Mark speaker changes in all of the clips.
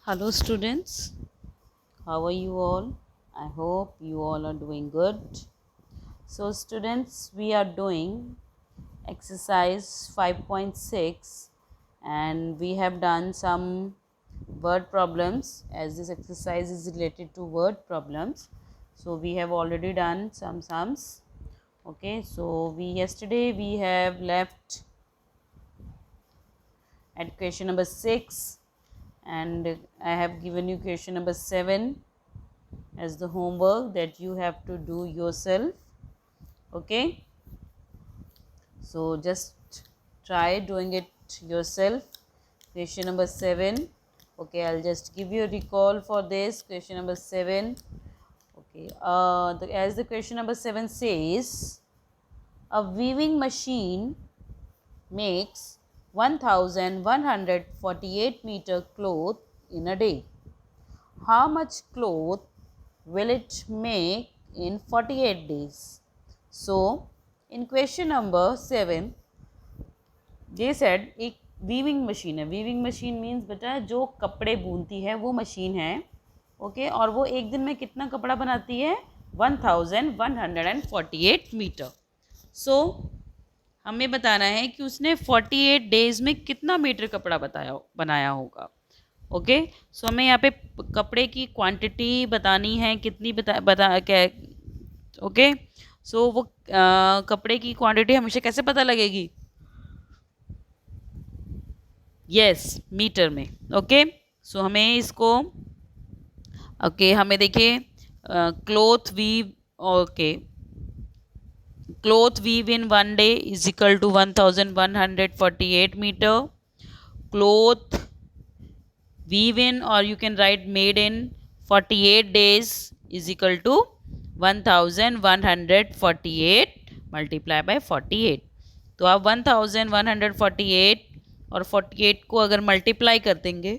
Speaker 1: Hello students, how are you all? I hope you all are doing good. So students, we are doing exercise 5.6 and we have done some word problems as this exercise is related to word problems. So we have already done some sums. Okay, so yesterday we have left at question number 6 and I have given you question number 7 as the homework that you have to do yourself. Okay, so just try doing it yourself. Question number 7. Okay, I'll just give you a recall for this. Question number 7. Okay, as the question number 7 says, a weaving machine makes 1148 meter cloth in a day. How much cloth will it make in 48 days? So, in question number 7, they said एक weaving machine है. Weaving machine means बेटा जो कपड़े बुनती है वो machine है. Okay, और वो एक दिन में कितना कपड़ा बनाती है? 1148 मीटर. सो हमें बताना है कि उसने 48 डेज में कितना मीटर कपड़ा बनाया होगा. ओके, सो हमें यहाँ पे कपड़े की क्वांटिटी बतानी है कितनी बता क्या. ओके, सो वो कपड़े की क्वांटिटी हमेशा कैसे पता लगेगी? यस, मीटर में. ओके, सो हमें इसको हमें देखिए cloth weave. Okay, cloth weave in 1 day is equal to 1148 meter. Cloth weave in, or you can write made in 48 days is equal to 1148 multiply by 48. तो आप 1148 और 48 को अगर मल्टीप्लाई कर देंगे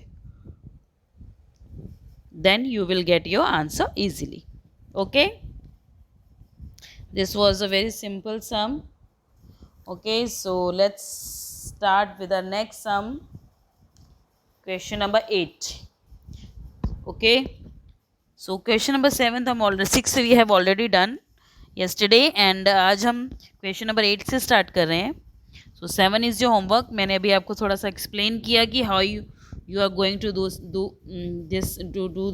Speaker 1: then you will get your answer easily. Okay, this was a very simple sum. Okay, so let's start with the next sum. Question number 8. Okay, so question number 7 हम already 6 we have already done yesterday and आज हम question number 8 से start कर रहे हैं. So 7 is your homework. मैंने अभी आपको थोड़ा सा explain किया कि how you are going to do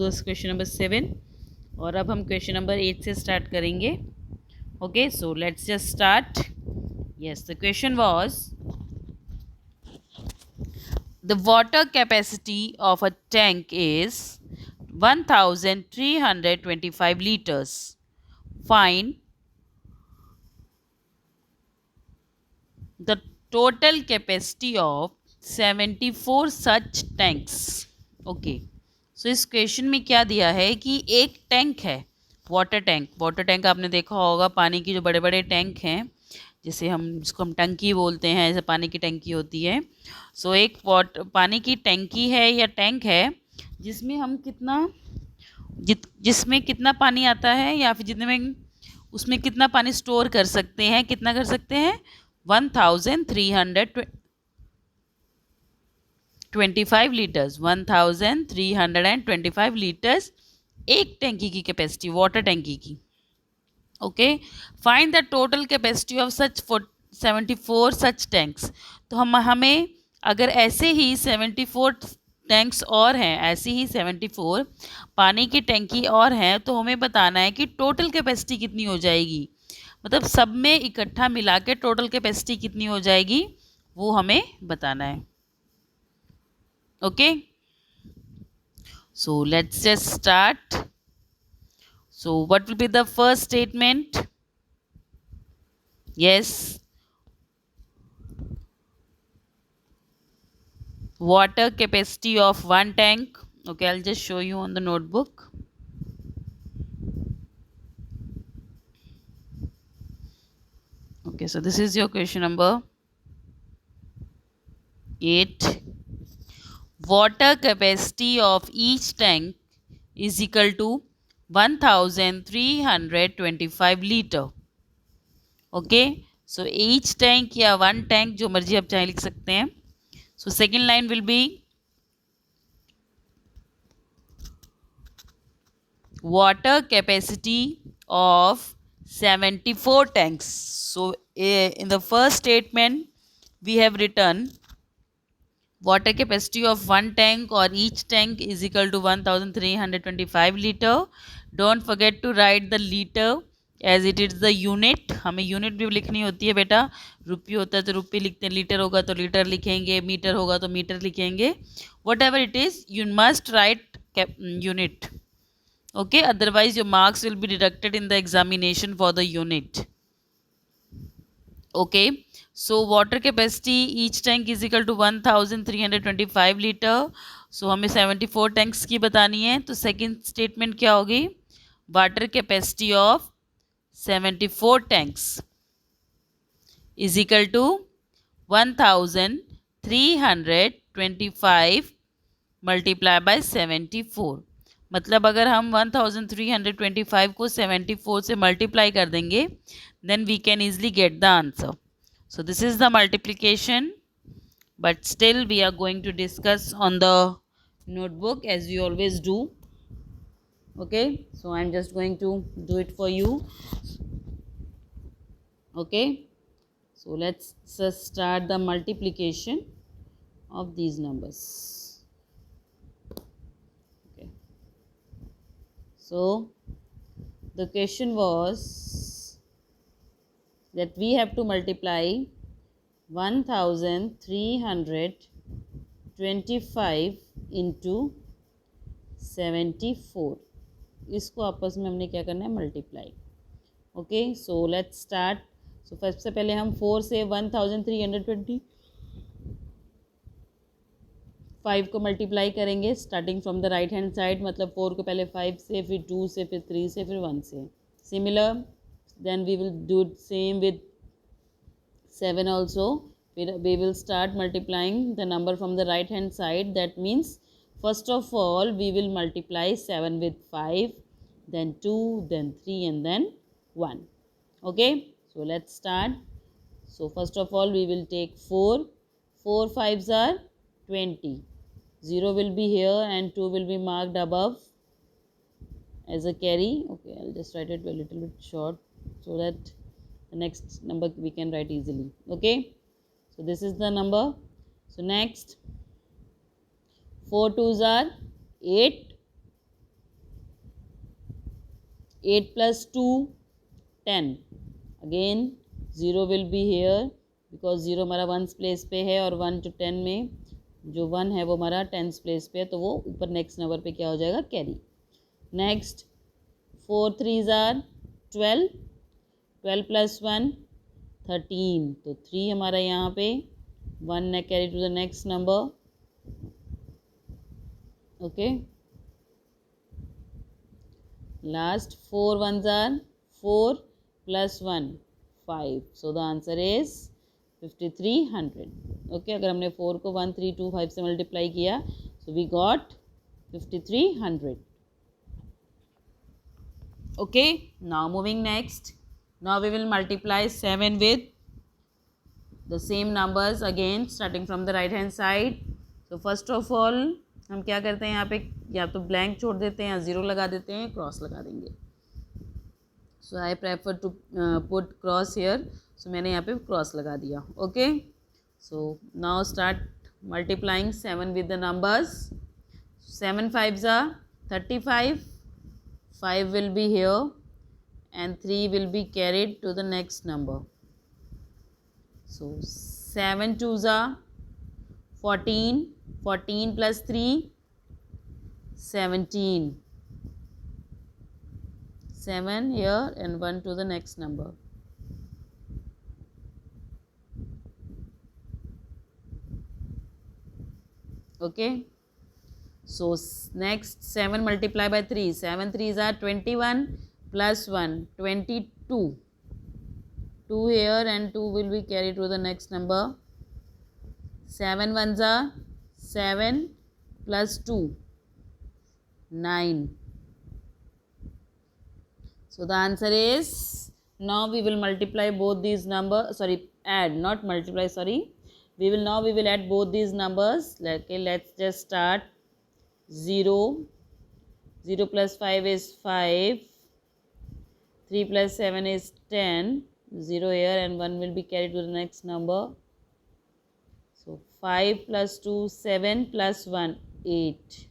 Speaker 1: those question number 7 और अब हम question number 8 से start करेंगे. Okay, so let's just start. Yes, the question was, the water capacity of a tank is 1325 liters. Find the total capacity of 74 such tanks. Okay, so इस question में क्या दिया है कि एक टैंक है, वाटर टैंक. वाटर टैंक आपने देखा होगा, पानी की जो बड़े बड़े टैंक हैं जिसको हम टंकी बोलते हैं, ऐसे पानी की टंकी होती है. सो एक पानी की टंकी है या टैंक है जिसमें हम जिसमें कितना पानी आता है या फिर जितने में उसमें कितना पानी स्टोर कर सकते हैं. कितना कर सकते हैं? 1325 लीटर्स. 1325 लीटर्स एक टैंकी की कैपेसिटी, वाटर टैंकी की. Okay, find the total capacity of such 74 such tanks. तो हमें अगर ऐसे ही 74 टैंक्स और हैं, ऐसी ही 74 पानी की टैंकी और हैं, तो हमें बताना है कि टोटल कैपेसिटी कितनी हो जाएगी. मतलब सब में इकट्ठा मिला के टोटल कैपेसिटी कितनी हो जाएगी वो हमें बताना है. Okay, so let's just start. So what will be the first statement? Yes, water capacity of one tank. Okay, I'll just show you on the notebook. Okay, so this is your question number 8. Water capacity of each tank is equal to 1325 litre. Okay, so each tank या one tank जो मर्जी आप चाहे लिख सकते हैं. So second line will be water capacity of 74 tanks. So in the first statement we have written water capacity of one tank or each tank is equal to 1325 liter. Don't forget to write the liter as it is the unit. हमें unit भी लिखनी होती है बेटा. रुपये होता है तो रुपये लिखते हैं, लीटर होगा तो लीटर लिखेंगे, मीटर होगा तो मीटर लिखेंगे. What ever it is you must write unit. Okay, otherwise your marks will be deducted in the examination for the unit. Okay, so water capacity each tank is equal to 1325 liter. So हमें 74 tanks की बतानी है. तो second statement क्या होगी? Water capacity of 74 tanks is equal to 1325 multiply by 74. मतलब अगर हम 1325 को 74 से मल्टीप्लाई कर देंगे then we can easily get the answer. So this is the multiplication, but still we are going to discuss on the notebook as we always do. Okay, so I'm just going to do it for you. Okay, so let's just start the multiplication of these numbers. So the question was that we have to multiply 1325 into 74. इसको आपस में हमने क्या करना है, multiply. Okay, so let's start. So first से पहले हम 4 से 1325 को मल्टीप्लाई करेंगे starting from the right hand side. मतलब 4 को पहले 5 से, फिर 2 से, फिर 3 से, फिर 1 से. Similar then we will do same with 7 also. We will start multiplying the number from the right hand side. That means first of all we will multiply 7 with 5, then 2, then 3 and then 1. Okay, so let's start. So first of all we will take 4. 4 5s are 20. 0 will be here and 2 will be marked above as a carry. Okay, I'll just write it a little bit short so that the next number we can write easily. Okay, so this is the number. So next 4 2s are 8. 8 plus 2 10. Again 0 will be here because 0 हमारा 1s place पे है और 1 to 10 में जो 1 है वो हमारा 10s place पे है, तो वो ऊपर नेक्स्ट नंबर पे क्या हो जाएगा, carry. Next 4 3s are 12. 12 plus 1 13. तो 3 हमारा यहाँ पे 1 ने carry to the next number. Okay, last 4 1s are 4 plus 1 5. So the answer is 5300. Okay, अगर हमने 4 को 1 3 2 5 से मल्टीप्लाई किया so we got 5300. Okay, now moving next. Now we will multiply 7 with the same numbers again starting from the right hand side. So first of all हम क्या करते हैं, यहाँ पे या तो ब्लैंक छोड़ देते हैं या ज़ीरो लगा देते हैं, क्रॉस लगा देंगे. So I prefer to put cross here. So मैंने यहाँ पे क्रॉस लगा दिया. Okay, so now start multiplying 7 with the numbers. 7 5s are 35. 5 will be here and 3 will be carried to the next number. So 7 2s are 14. 14 plus 3 17. 7 here and 1 to the next number. Okay, so next 7 multiply by 3. 7 3s are 21 plus 1 22. 2 here and 2 will be carried to the next number. 7 1s are 7 plus 2 9. So the answer is, now we will multiply both these numbers, sorry, add, not multiply, sorry. We will add both these numbers. Okay, let's just start. 0 0 plus 5 is 5, 3 plus 7 is 10, 0 here and 1 will be carried to the next number. So 5 plus 2, 7 plus 1, 8.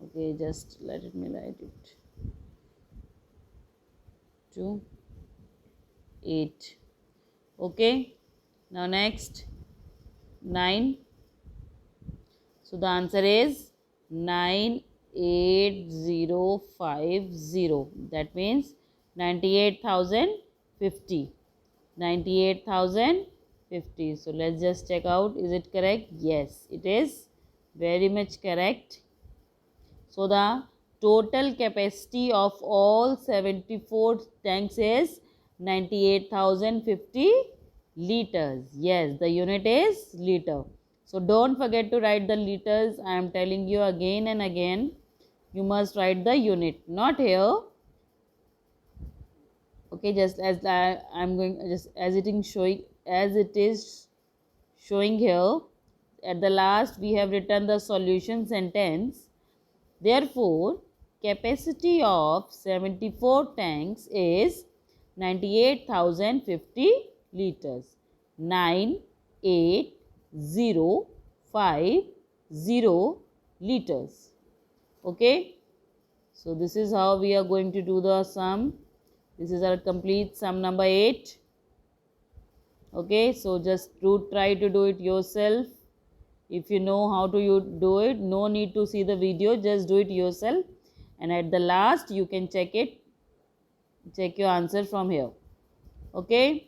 Speaker 1: Okay, just let me write it. 2, 8. Okay, now next 9. So the answer is 98050. That means 98,050. 98,050. So let's just check out. Is it correct? Yes, it is very much correct. So the total capacity of all 74 tanks is 98,050 liters. Yes, the unit is liter. So don't forget to write the liters. I am telling you again and again. You must write the unit, not here. Okay, just as I'm going, just as it is showing here. At the last, we have written the solution sentence. Therefore, capacity of 74 tanks is 98,050 liters. 98,050 liters. Okay. So this is how we are going to do the sum. This is our complete sum number 8. Okay. So just try to do it yourself. If you know how to do it, no need to see the video, just do it yourself. And at the last, you can check your answer from here. Okay.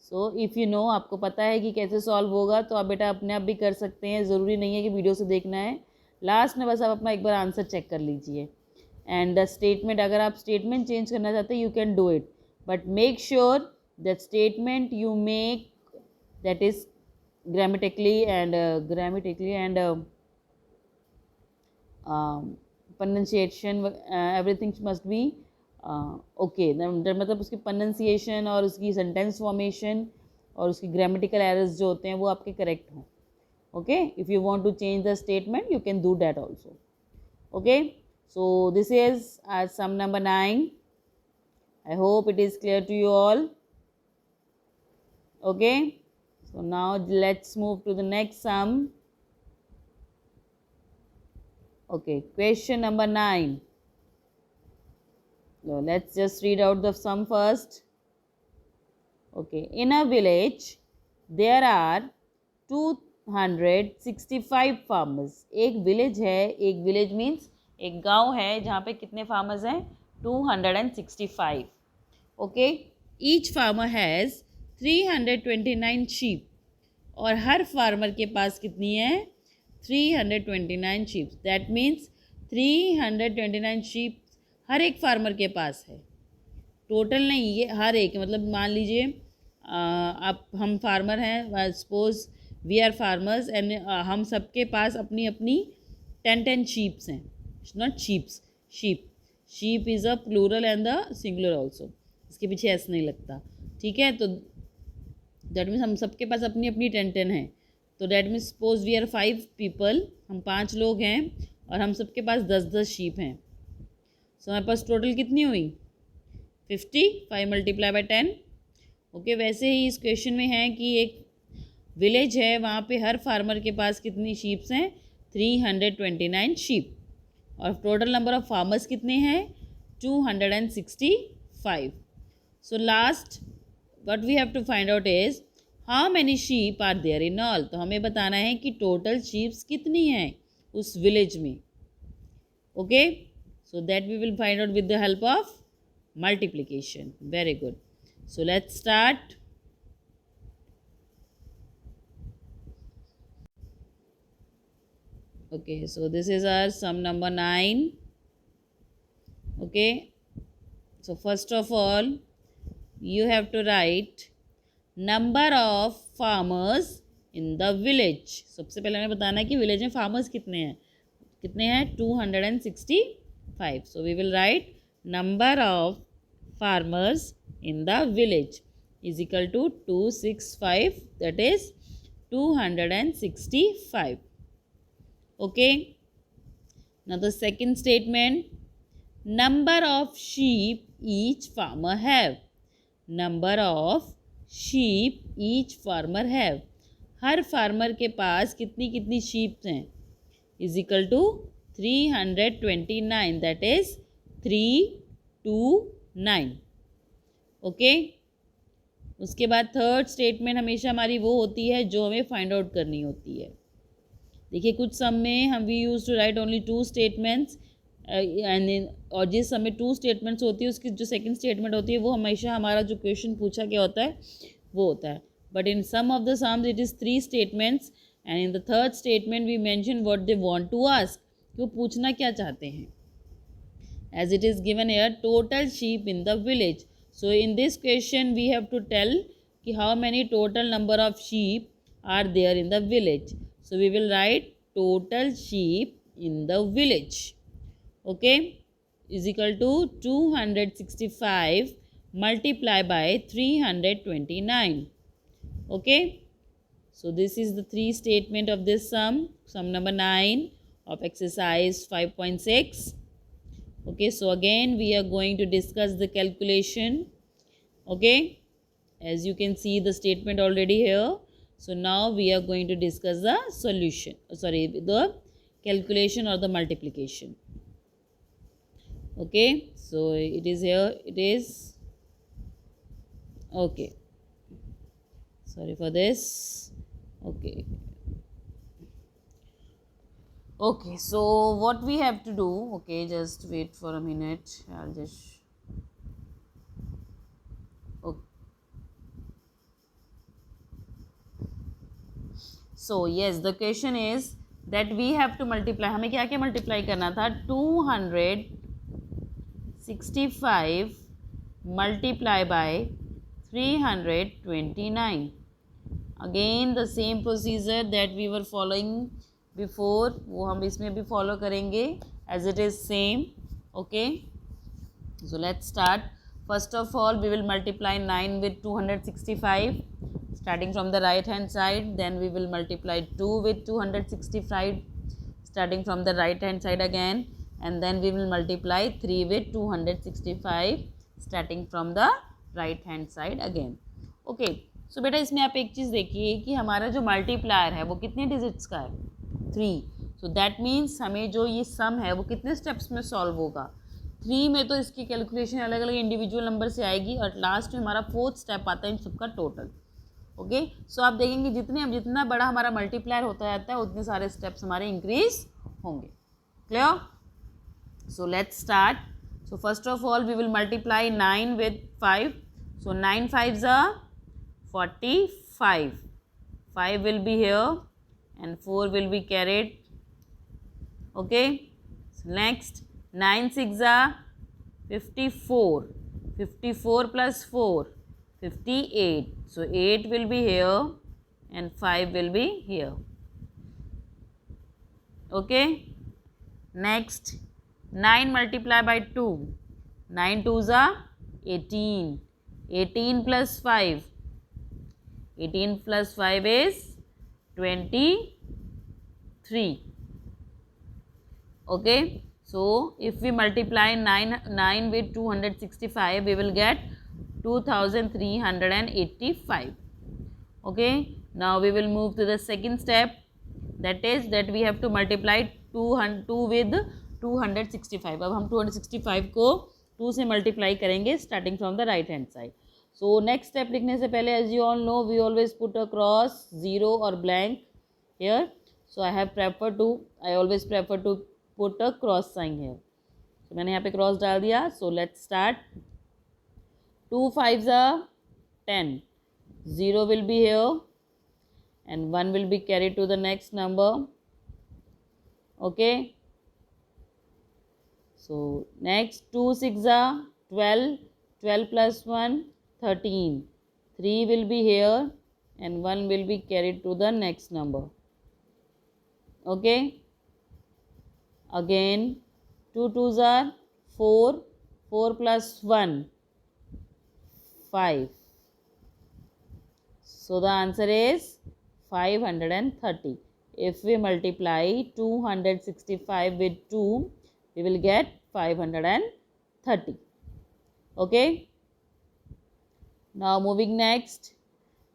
Speaker 1: So if you know, आपको पता है कि कैसे solve होगा, तो आप बेटा अपने आप भी कर सकते हैं. ज़रूरी नहीं है कि वीडियो से देखना है. लास्ट में बस आप अपना एक बार आंसर चेक कर लीजिए. एंड द स्टेटमेंट, अगर आप स्टेटमेंट चेंज करना चाहते हैं, you can do it, but make sure that statement you make that is grammatically and pronunciation, everything must be okay. मतलब उसकी pronunciation और उसकी sentence formation और उसकी grammatical errors जो होते हैं वो आपके correct हों. Okay, if you want to change the statement, you can do that also. Okay, so this is sum number 9. I hope it is clear to you all. Okay. So now let's move to the next sum. Okay, question number 9. So let's just read out the sum first. Okay, in a village there are 265 farmers. एक village है, एक village means एक गांव है जहाँ पे कितने farmers हैं? 265. Okay, each farmer has 329 sheep. और हर फार्मर के पास कितनी है? 329 शीप. दैट मीन्स 329 शीप हर एक फार्मर के पास है. टोटल नहीं, ये हर एक, मतलब मान लीजिए आप हम फार्मर हैं, suppose we are farmers and हम सबके पास अपनी अपनी 10 शीप्स हैं. Not sheeps, sheep. Sheep is a plural and the singular also. इसके पीछे ऐसा नहीं लगता. ठीक है, तो दैट मीन्स हम सबके पास अपनी अपनी 10 है. तो that means suppose we are 5 people, हम 5 लोग हैं और हम सबके पास 10 शीप हैं. सो हमारे पास टोटल कितनी हुई? 50. 5 मल्टीप्लाई बाय 10. ओके, वैसे ही इस क्वेश्चन में है कि एक विलेज है, वहाँ पे हर फार्मर के पास कितनी शीप्स हैं? 329 शीप. और टोटल नंबर ऑफ फार्मर्स कितने हैं? 265. So last what we have to find out is how many sheep are there in all. तो हमें बताना है कि टोटल शीप्स कितनी हैं उस विलेज में. Okay, so that we will find out with the help of multiplication. Very good. So let's start. Okay, so this is our sum number 9. Okay, so first of all you have to write number of farmers in the village. सबसे पहले हमें बताना है कि village में farmers कितने हैं. 265. So we will write number of farmers in the village is equal to 265. That is 265. Okay. Now the second statement, number of sheep each farmer have. Number of sheep each farmer have. हर farmer के पास कितनी कितनी sheeps हैं is equal to 329, that is 329. Okay. उसके बाद third statement हमेशा हमारी वो होती है जो हमें फाइंड आउट करनी होती है. देखिए कुछ सम में हम we use to write only 2 statements and और जिस सम में 2 स्टेटमेंट्स होती है उसकी जो सेकंड स्टेटमेंट होती है वो हमेशा हमारा जो क्वेश्चन पूछा गया होता है वो होता है. But in some of the sums it is 3 statements and in the third statement we mention what they want to ask, कि वो पूछना क्या चाहते हैं. As it is given here total sheep in the village. So in this question we have to tell कि how many total number of sheep are there in the village. So we will write total sheep in the village. Okay, is equal to 265 multiplied by 329. Okay, so this is the 3 statement of this sum number 9 of exercise 5.6. Okay, so again we are going to discuss the calculation. Okay, as you can see the statement already here. So now we are going to discuss the solution, the calculation or the multiplication. Okay, so it is here, it is, okay, sorry for this. Okay, okay, so what we have to do, okay, just wait for a minute, I'll just, okay. So yes, the question is that we have to multiply. हमें क्या क्या multiply करना था? 265 multiply by 329. Again the same procedure that we were following before, वो हम इसमें भी follow करेंगे as it is same. Okay, so let's start. First of all we will multiply 9 with 265. Starting from the right hand side, then we will multiply 2 with 265 starting from the right hand side again, and then we will multiply 3 with 265 starting from the right hand side again. Okay, so बेटा इसमें आप एक चीज़ देखिए कि हमारा जो multiplier है वो कितने डिजिट्स का है? 3. So that means हमें जो ये सम है वो कितने स्टेप्स में सॉल्व होगा? 3 में तो इसकी कैलकुलेशन अलग अलग इंडिविजुअल नंबर से आएगी और लास्ट में हमारा 4th स्टेप आता है इन सबका टोटल. ओके, सो आप देखेंगे जितना बड़ा हमारा मल्टीप्लायर होता जाता है उतने सारे स्टेप्स हमारे इंक्रीज होंगे. Clear? So let's start. So first of all we will multiply 9 with 5. सो 9 5s are 45. 5 will be here and 4 will be carried. Okay, so next 9 6s are 54. 54 plus 4 58. So 8 will be here and 5 will be here. Okay, next 9 multiplied by 2. 9 2s are 18. 18 plus 5. 18 plus 5 is 23. Okay, so if we multiply 9 with 265 we will get 2385. Okay, now we will move to the second step, that is that we have to multiply 2 with 265. अब हम 265 को 2 से multiply करेंगे starting from the right hand side. So next step लिखने से पहले as you all know we always put a cross, zero और blank here. So I always prefer to put a cross sign here. तो मैंने यहाँ पे cross डाल दिया. So let's start. 2 5s are 10. 0 will be here and 1 will be carried to the next number. Okay, so next 2 6s are 12. 12 plus 1 13. 3 will be here and 1 will be carried to the next number. Okay, again 2 2s are 4. 4 plus 1 5. So the answer is 530. If we multiply 265 with 2, we will get 530. Okay. Now moving next.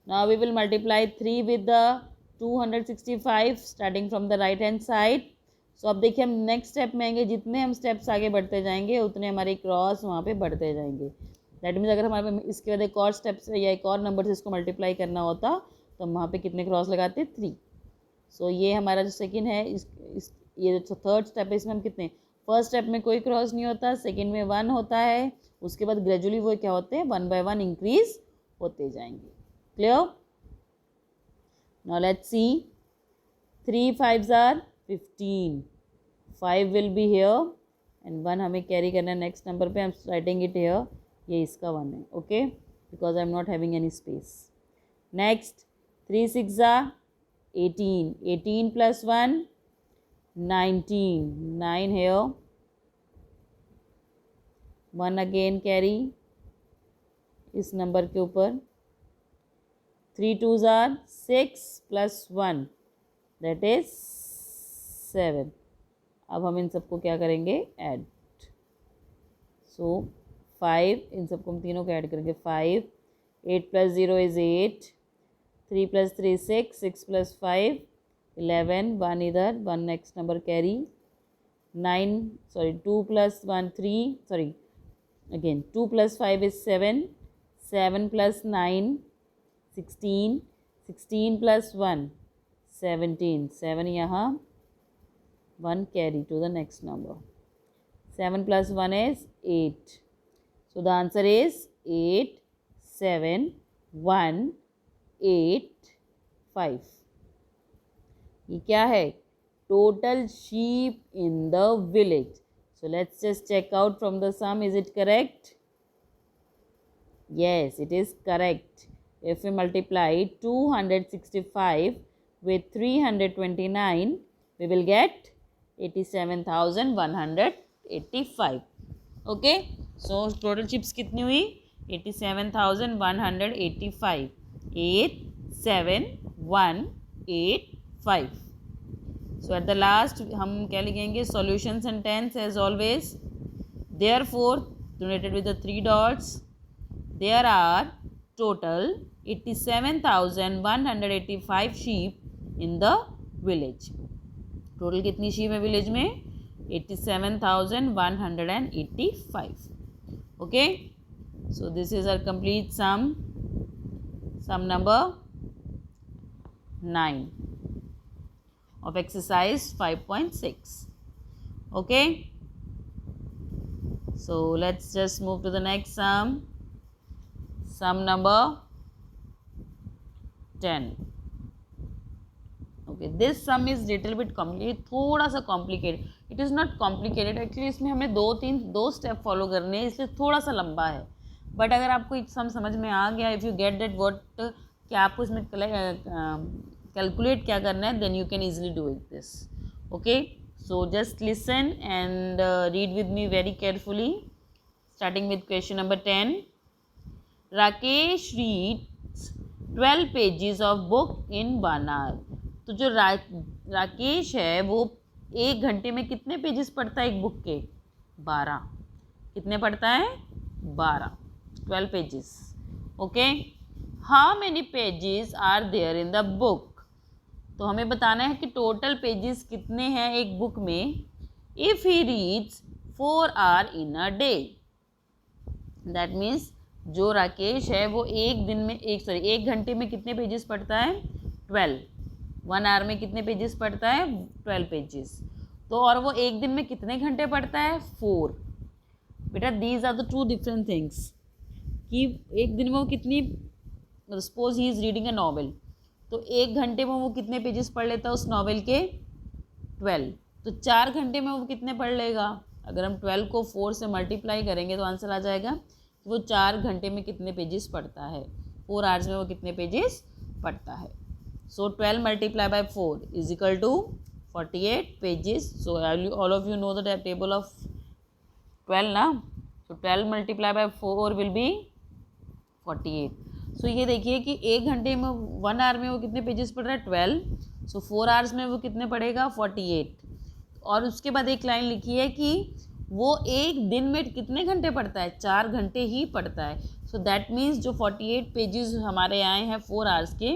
Speaker 1: Now we will multiply 3 with the 265 starting from the right hand side. So अब देखिए हम next step में आएंगे, जितने हम steps आगे बढ़ते जाएंगे उतने हमारे क्रॉस वहाँ पे बढ़ते जाएंगे. दैट मीन्स अगर हमारे इसके बाद एक और स्टेप्स या एक और नंबर से इसको मल्टीप्लाई करना होता तो हम वहाँ पे कितने क्रॉस लगाते? 3. सो ये हमारा जो सेकंड है, ये जो थर्ड स्टेप है इसमें हम कितने, फर्स्ट स्टेप में कोई क्रॉस नहीं होता, सेकंड में 1 होता है, उसके बाद ग्रेजुअली वो क्या होते हैं 1 by 1 इंक्रीज होते जाएंगे. Clear? Now let's see. 3 5s are 15. 5 will be here and 1 हमें कैरी करना है नेक्स्ट नंबर पे. I am writing it here. ये इसका 1 है. Okay, because I am not having any space. Next 3 6s are 18. 18 plus 1 19. 9 here. 1 again carry इस number के ऊपर. 3 2s are 6 plus 1 that is 7. अब हम इन सबको क्या करेंगे? ऐड. सो 5, इन सबको हम तीनों को ऐड करेंगे. 5 8 plus 0 is 8. 3 plus 3 6. 6 plus 5 11. 1 इधर, 1 next number carry. 9 sorry 2 plus 1 3 sorry again 2 plus 5 is 7. 7 plus 9 16. 16 plus 1 17. 7 यहाँ, 1 carry to the next number. 7 plus 1 is 8. So the answer is 8 7 1 8 5. ये क्या है? Total sheep in the village. So let's just check out from the sum. Is it correct? Yes, it is correct. If we multiply 265 with 329, we will get 87,185. Okay, so total chips कितनी हुई? 87,185. 87185. So at the last हम क्या लिखेंगे? Solution sentence as always. Therefore, denoted with the 3 dots, there are total 87,185 sheep in the village. Total कितनी sheep है village में? 87,185. Okay, so this is our complete sum number 9 of exercise 5.6. okay, so let's just move to the next sum number 10. okay, this sum is little bit complicated, थोड़ा सा complicated. it is not complicated actually. इसमें हमें दो step follow करने हैं, इसलिए थोड़ा सा लंबा है. बट अगर आपको सम समझ में आ गया, if you get that what, क्या आपको इसमें कैलकुलेट क्या करना है, then you can easily do it this. Okay, so just listen and read with me very carefully. Starting with question number 10. Rakesh reads 12 pages of book in 1 hour. तो जो राकेश है वो 1 घंटे में कितने पेजेस पढ़ता है एक बुक के? 12. कितने पढ़ता है? 12. 12 pages. Okay, how many pages are there in the book. तो हमें बताना है कि टोटल पेजेस कितने हैं एक बुक में. If he reads 4 hours in a day, that means जो राकेश है वो एक घंटे में कितने पेजेस पढ़ता है? 12. 1 hour में कितने पेजेस पढ़ता है? 12 पेजेस. तो और वो एक दिन में कितने घंटे पढ़ता है? 4. बेटा these are the 2 different things. कि एक दिन में वो कितनी, suppose he is reading a novel, तो 1 घंटे में वो कितने पेजेस पढ़ लेता है उस नॉवेल के? 12. तो 4 घंटे में वो कितने पढ़ लेगा? अगर हम 12 को 4 से मल्टीप्लाई करेंगे तो आंसर आ जाएगा कि वो 4 घंटे में कितने पेजेस पढ़ता है. 4 hours में वो कितने पेजेस पढ़ता है. सो 12 multiplied by 4 is equal to 48 pages. So all of you know the table of 12 ना. So 12 multiplied by 4 will be 48. सो ये देखिए कि 1 घंटे में 1 आवर में वो कितने पेजेस पढ़ रहा है 12, सो 4 आवर्स में वो कितने पढ़ेगा 48। और उसके बाद एक लाइन लिखी है कि वो एक दिन में कितने घंटे पढ़ता है 4 घंटे ही पढ़ता है। सो दैट मीन्स जो 48 पेजेस हमारे आए हैं 4 आवर्स के,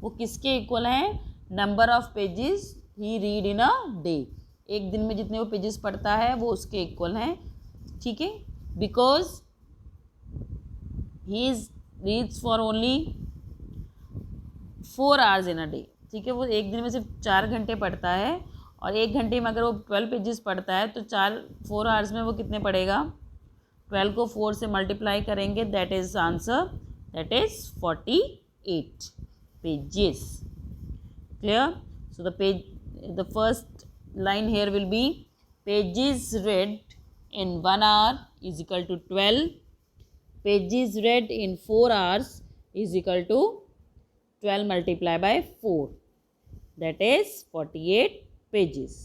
Speaker 1: वो किसके इक्वल हैं, number of pages he read in a day. एक दिन में जितने वो पेजेस पढ़ता है वो उसके इक्वल हैं, ठीक है, because he is reads for only 4 hours in a day, ठीक है। वो एक दिन में सिर्फ 4 घंटे पढ़ता है, और 1 घंटे में अगर वो 12 पेजेस पढ़ता है तो 4 आवर्स में वो कितने पढ़ेगा, 12 को 4 से मल्टीप्लाई करेंगे, that is answer, that is 48 pages. Clear? So the first line here will be pages read in 1 hour is equal to 12, pages read in 4 hours is equal to 12 multiplied by 4, that is 48 pages।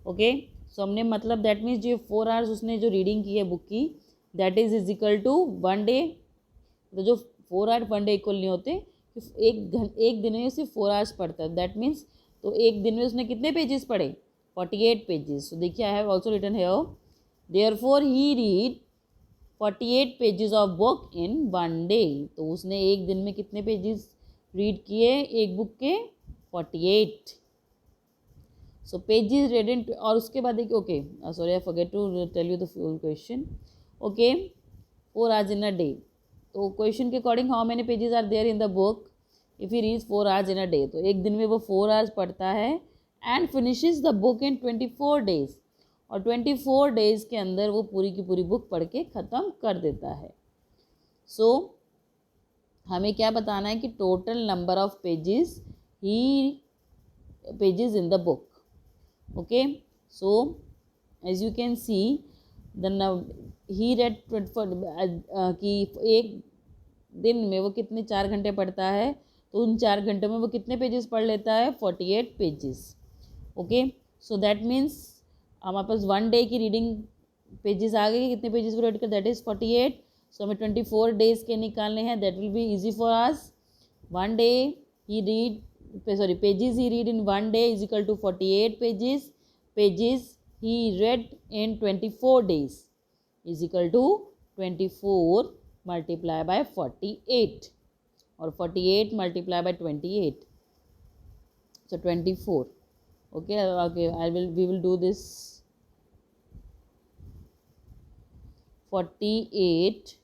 Speaker 1: Okay, सो हमने मतलब that means जो 4 hours उसने जो reading की है book की, that is equal to 1 day. तो जो 4 आवर 1 डे इक्वल नहीं होते, एक दिन में सिर्फ 4 आवर्स पढ़ता है, दैट मीन्स तो एक दिन में उसने कितने पेजेस पढ़े 48 पेजेस। तो देखिए I have also written here, therefore he read 48 pages of book in 1 day. तो उसने एक दिन में कितने पेजेस रीड किए एक बुक के 48। सो पेजेस रेड इन, और उसके बाद देखिए okay sorry I forget to tell you the full question. Okay, 4 hours in a day, तो क्वेश्चन के according how many pages are there in the book if he reads 4 hours in a day. तो एक दिन में वो 4 hours पढ़ता है and finishes the book in 24 days, और 24 डेज के अंदर वो पूरी की पूरी बुक पढ़ के ख़त्म कर देता है। सो हमें क्या बताना है कि total number of pages in the book. Okay, so as you can see he read 24 कि एक दिन में वो कितने 4 घंटे पढ़ता है, तो उन 4 घंटों में वो कितने पेजेस पढ़ लेता है 48 pages. Okay, so that means हमारे पास 1 डे की रीडिंग पेजेस आ गए, कितने पेजेस वो रीड कर, दैट इज़ 48। सो हमें 24 डेज के निकालने हैं, that will be easy for us. 1 day he read sorry pages he read in 1 day is equal to 48 pages, pages he read in 24 days is equal to 24 multiply by 48, और 48 multiply by 28, so 24। okay we will do this 48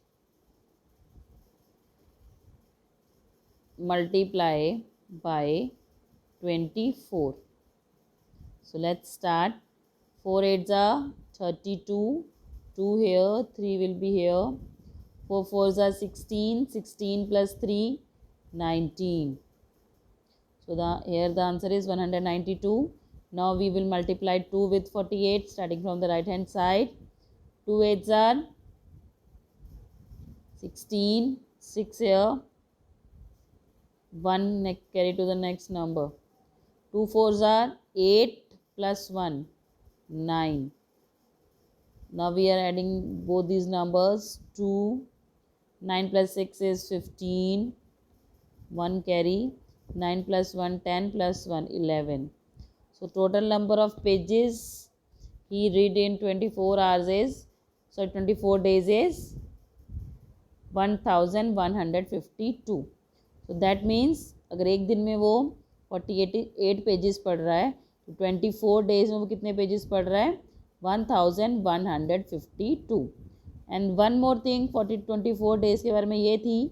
Speaker 1: multiply by 24। so let's start, 4 8s are 32, 2 here, 3 will be here, 4 4s are 16, 16 plus 3 19, so here the answer is 192। now we will multiply 2 with 48 starting from the right hand side, 2 8s are 16, 6 here, 1 carry to the next number, 2 4s are 8 plus 1 9, now we are adding both these numbers, 2 9 plus 6 is 15, 1 carry, 9 plus 1 10 plus 1 11। so total number of pages he read in 24 hours is 24 days is 1152। so that means अगर एक दिन में वो 48 pages पढ़ रहा है तो 24 days में वो कितने पेजेस पढ़ रहा है 1152। And one more thing 24 days के बारे में ये थी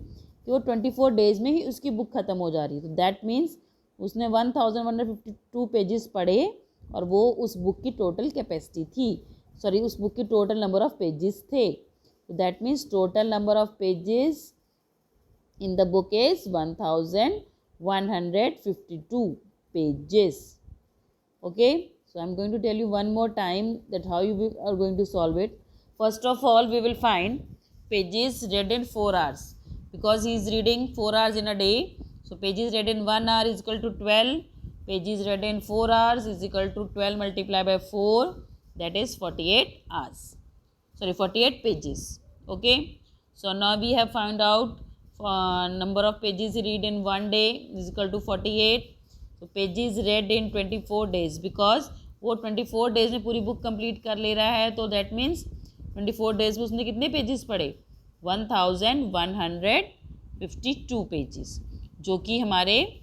Speaker 1: कि वो 24 डेज़ में ही उसकी बुक ख़त्म हो जा रही है, तो दैट मीन्स उसने 1152 पेजेस पढ़े और वो उस बुक की टोटल कैपेसिटी थी, सॉरी उस बुक की टोटल नंबर ऑफ पेजेस थे, तो that means total number of pages in the book is 1152 pages। okay, so I'm going to tell you one more time that how you are going to solve it। first of all we will find pages read in 4 hours because he is reading 4 hours in a day, so pages read in 1 hour is equal to 12, pages read in 4 hours is equal to 12 multiplied by 4, that is 48 hours, sorry 48 pages। okay, so now we have found out number of pages read in 1 day is equal to 48. So pages read in 24 days because वो 24 days में पूरी book complete कर ले रहा है, तो that means 24 days में उसने कितने पेजेस पढ़े? 1152 पेजेस, जो कि हमारे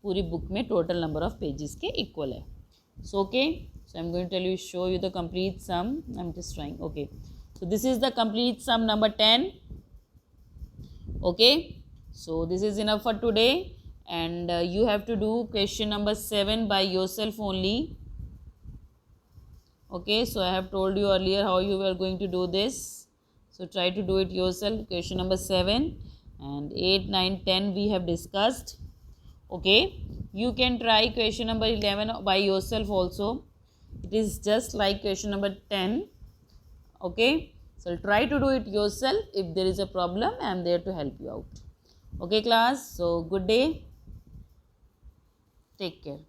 Speaker 1: पूरी बुक में टोटल नंबर ऑफ पेजेस के इक्वल है. So okay, so I'm going to show you the complete sum. I'm just trying. Okay, so this is the complete sum number 10. Okay, so this is enough for today, and you have to do question number 7 by yourself only. Okay, so I have told you earlier how you are going to do this, so try to do it yourself. Question number 7 and 8, 9, 10 we have discussed. Okay, you can try question number 11 by yourself also. It is just like question number 10. Okay, so try to do it yourself. If there is a problem, I am there to help you out. Okay class, so good day, take care.